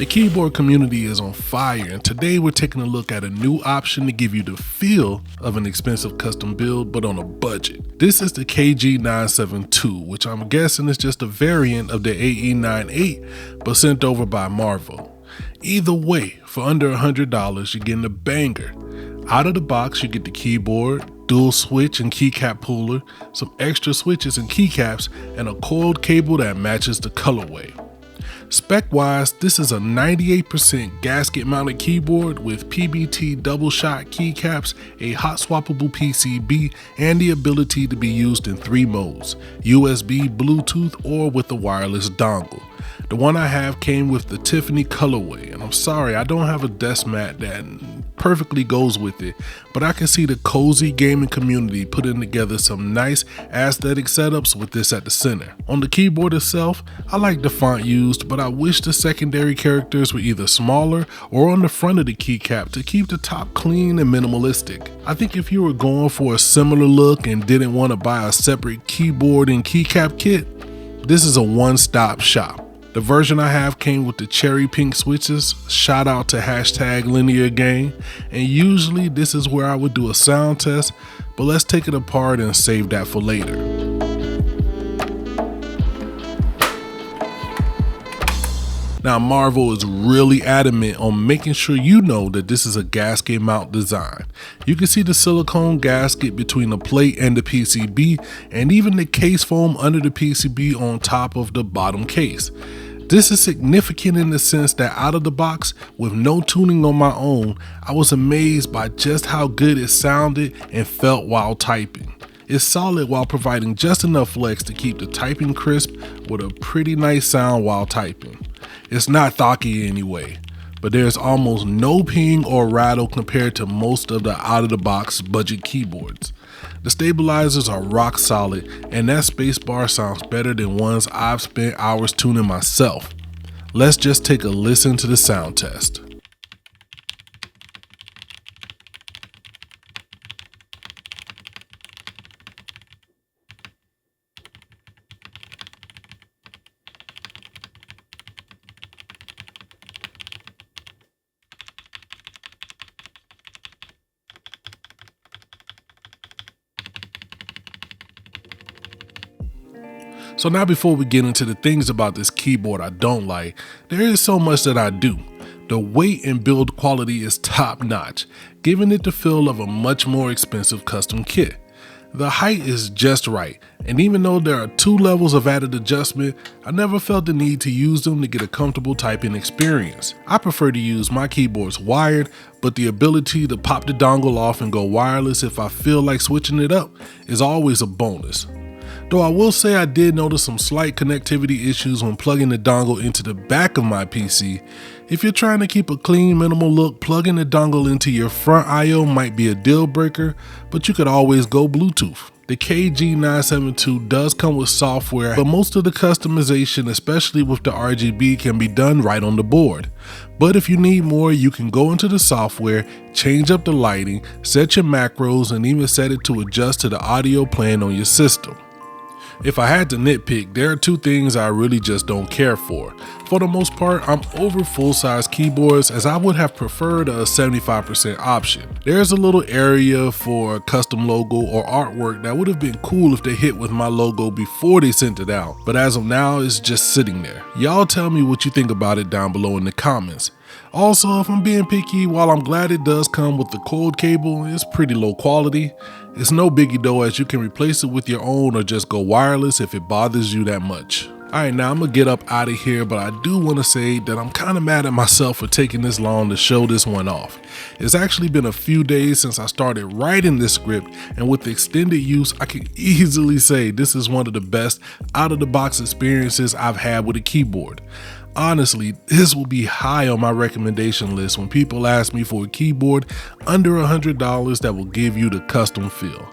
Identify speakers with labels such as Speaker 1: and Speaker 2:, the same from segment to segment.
Speaker 1: The keyboard community is on fire, and today we're taking a look at a new option to give you the feel of an expensive custom build but on a budget. This is the KG972, which I'm guessing is just a variant of the AE98 but sent over by Marvel. Either way, for under $100 you're getting a banger. Out of the box you get the keyboard, dual switch and keycap puller, some extra switches and keycaps, and a coiled cable that matches the colorway. Spec-wise, this is a 98% gasket-mounted keyboard with PBT double-shot keycaps, a hot-swappable PCB, and the ability to be used in 3 modes: USB, Bluetooth, or with a wireless dongle. The one I have came with the Tiffany colorway, and I'm sorry I don't have a desk mat that perfectly goes with it, but I can see the cozy gaming community putting together some nice aesthetic setups with this at the center. On the keyboard itself, I like the font used, but I wish the secondary characters were either smaller or on the front of the keycap to keep the top clean and minimalistic. I think if you were going for a similar look and didn't want to buy a separate keyboard and keycap kit, this is a one-stop shop. The version I have came with the cherry pink switches, shout out to #LinearGain, and usually this is where I would do a sound test, but let's take it apart and save that for later. Now Marvel is really adamant on making sure you know that this is a gasket mount design. You can see the silicone gasket between the plate and the PCB, and even the case foam under the PCB on top of the bottom case. This is significant in the sense that out of the box, with no tuning on my own, I was amazed by just how good it sounded and felt while typing. It's solid while providing just enough flex to keep the typing crisp with a pretty nice sound while typing. It's not thocky anyway, but there's almost no ping or rattle compared to most of the out-of-the-box budget keyboards. The stabilizers are rock solid, and that spacebar sounds better than ones I've spent hours tuning myself. Let's just take a listen to the sound test. So now before we get into the things about this keyboard I don't like, there is so much that I do. The weight and build quality is top notch, giving it the feel of a much more expensive custom kit. The height is just right, and even though there are 2 levels of added adjustment, I never felt the need to use them to get a comfortable typing experience. I prefer to use my keyboards wired, but the ability to pop the dongle off and go wireless if I feel like switching it up is always a bonus. Though I will say I did notice some slight connectivity issues when plugging the dongle into the back of my PC. If you're trying to keep a clean, minimal look, plugging the dongle into your front I/O might be a deal breaker, but you could always go Bluetooth. The KG972 does come with software, but most of the customization, especially with the RGB, can be done right on the board. But if you need more, you can go into the software, change up the lighting, set your macros, and even set it to adjust to the audio playing on your system. If I had to nitpick, there are 2 things I really just don't care for. For the most part, I'm over full-size keyboards, as I would have preferred a 75% option. There's a little area for a custom logo or artwork that would have been cool if they hit with my logo before they sent it out, but as of now, it's just sitting there. Y'all tell me what you think about it down below in the comments. Also, if I'm being picky, while I'm glad it does come with the coiled cable, it's pretty low quality. It's no biggie though, as you can replace it with your own or just go wireless if it bothers you that much. Alright, now I'm gonna get up out of here, but I do want to say that I'm kind of mad at myself for taking this long to show this one off. It's actually been a few days since I started writing this script, and with the extended use, I can easily say this is one of the best out-of-the-box experiences I've had with a keyboard. Honestly, this will be high on my recommendation list when people ask me for a keyboard under $100 that will give you the custom feel.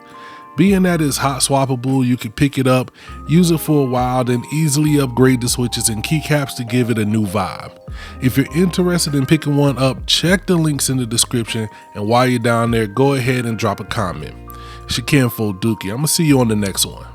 Speaker 1: Being that it's hot swappable, you can pick it up, use it for a while, then easily upgrade the switches and keycaps to give it a new vibe. If you're interested in picking one up, check the links in the description, and while you're down there, go ahead and drop a comment. It's your Kenfo Dookie. I'm gonna see you on the next one.